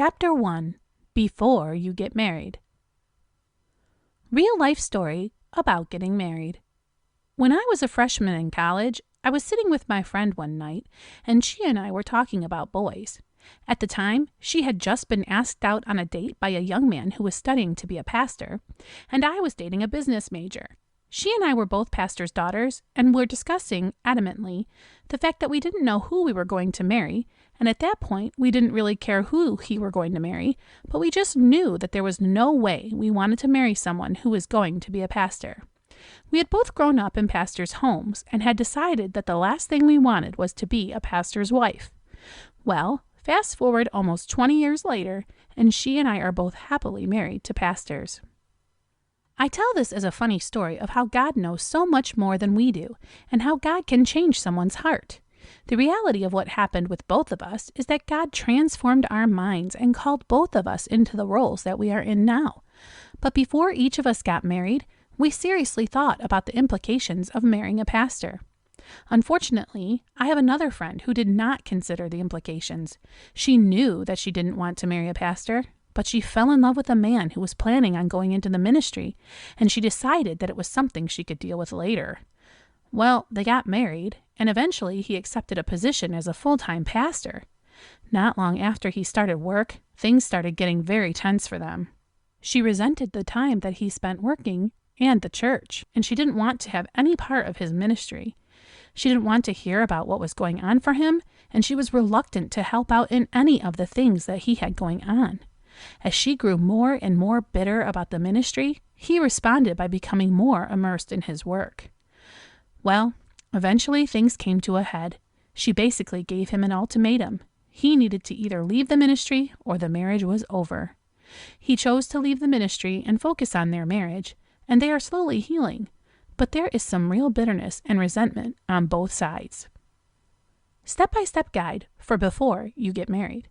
Chapter 1: Before You Get Married. Real life story about getting married. When I was a freshman in college, I was sitting with my friend one night, and she and I were talking about boys. At the time, she had just been asked out on a date by a young man who was studying to be a pastor, and I was dating a business major. She and I were both pastors' daughters, and were discussing, adamantly, the fact that we didn't know who we were going to marry, and at that point, we didn't really care who he were going to marry, but we just knew that there was no way we wanted to marry someone who was going to be a pastor. We had both grown up in pastors' homes, and had decided that the last thing we wanted was to be a pastor's wife. Well, fast forward almost 20 years later, and she and I are both happily married to pastors. I tell this as a funny story of how God knows so much more than we do, and how God can change someone's heart. The reality of what happened with both of us is that God transformed our minds and called both of us into the roles that we are in now. But before each of us got married, we seriously thought about the implications of marrying a pastor. Unfortunately, I have another friend who did not consider the implications. She knew that she didn't want to marry a pastor, but she fell in love with a man who was planning on going into the ministry, and she decided that it was something she could deal with later. Well, they got married, and eventually he accepted a position as a full-time pastor. Not long after he started work, things started getting very tense for them. She resented the time that he spent working and the church, and she didn't want to have any part of his ministry. She didn't want to hear about what was going on for him, and she was reluctant to help out in any of the things that he had going on. As she grew more and more bitter about the ministry, he responded by becoming more immersed in his work. Well, eventually things came to a head. She basically gave him an ultimatum. He needed to either leave the ministry or the marriage was over. He chose to leave the ministry and focus on their marriage, and they are slowly healing. But there is some real bitterness and resentment on both sides. Step-by-step guide for before you get married.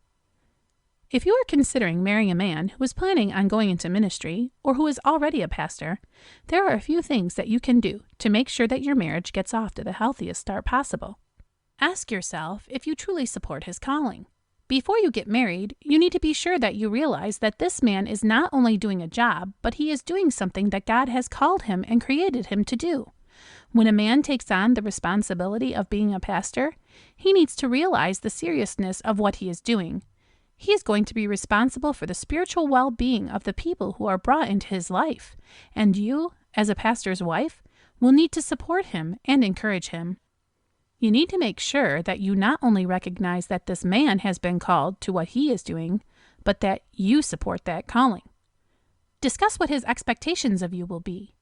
If you are considering marrying a man who is planning on going into ministry or who is already a pastor, there are a few things that you can do to make sure that your marriage gets off to the healthiest start possible. Ask yourself if you truly support his calling. Before you get married, you need to be sure that you realize that this man is not only doing a job, but he is doing something that God has called him and created him to do. When a man takes on the responsibility of being a pastor, he needs to realize the seriousness of what he is doing. He is going to be responsible for the spiritual well-being of the people who are brought into his life, and you, as a pastor's wife, will need to support him and encourage him. You need to make sure that you not only recognize that this man has been called to what he is doing, but that you support that calling. Discuss what his expectations of you will be.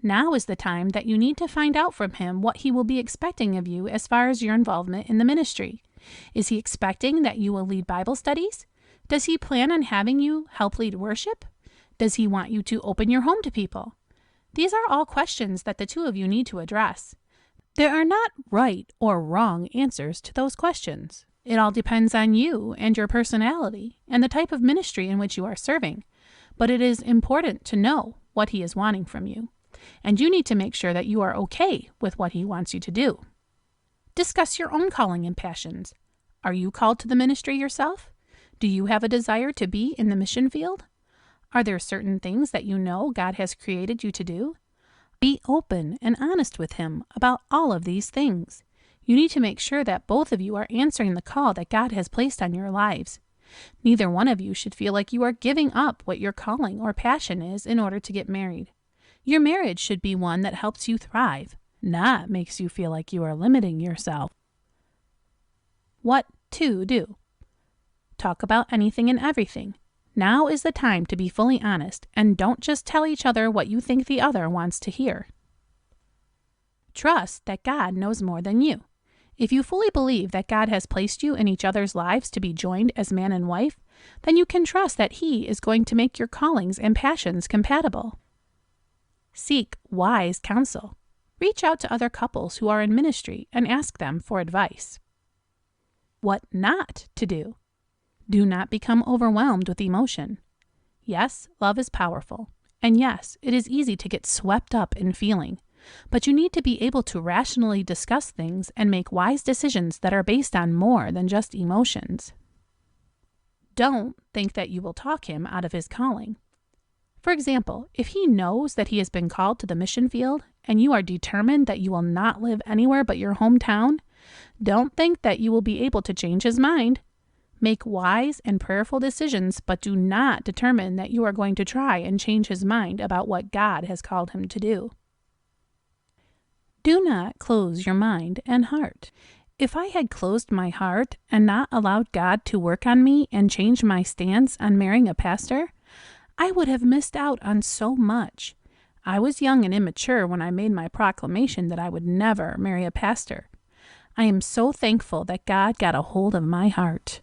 Now is the time that you need to find out from him what he will be expecting of you as far as your involvement in the ministry. Is he expecting that you will lead Bible studies? Does he plan on having you help lead worship? Does he want you to open your home to people? These are all questions that the two of you need to address. There are not right or wrong answers to those questions. It all depends on you and your personality and the type of ministry in which you are serving. But it is important to know what he is wanting from you. And you need to make sure that you are okay with what he wants you to do. Discuss your own calling and passions. Are you called to the ministry yourself? Do you have a desire to be in the mission field? Are there certain things that you know God has created you to do? Be open and honest with him about all of these things. You need to make sure that both of you are answering the call that God has placed on your lives. Neither one of you should feel like you are giving up what your calling or passion is in order to get married. Your marriage should be one that helps you thrive, not makes you feel like you are limiting yourself. What to do. Talk about anything and everything. Now is the time to be fully honest, and don't just tell each other what you think the other wants to hear. Trust that God knows more than you. If you fully believe that God has placed you in each other's lives to be joined as man and wife, then you can trust that he is going to make your callings and passions compatible. Seek wise counsel. Reach out to other couples who are in ministry and ask them for advice. What not to do. Do not become overwhelmed with emotion. Yes, love is powerful. And yes, it is easy to get swept up in feeling. But you need to be able to rationally discuss things and make wise decisions that are based on more than just emotions. Don't think that you will talk him out of his calling. For example, if he knows that he has been called to the mission field and you are determined that you will not live anywhere but your hometown, don't think that you will be able to change his mind. Make wise and prayerful decisions, but do not determine that you are going to try and change his mind about what God has called him to do. Do not close your mind and heart. If I had closed my heart and not allowed God to work on me and change my stance on marrying a pastor, I would have missed out on so much. I was young and immature when I made my proclamation that I would never marry a pastor. I am so thankful that God got a hold of my heart.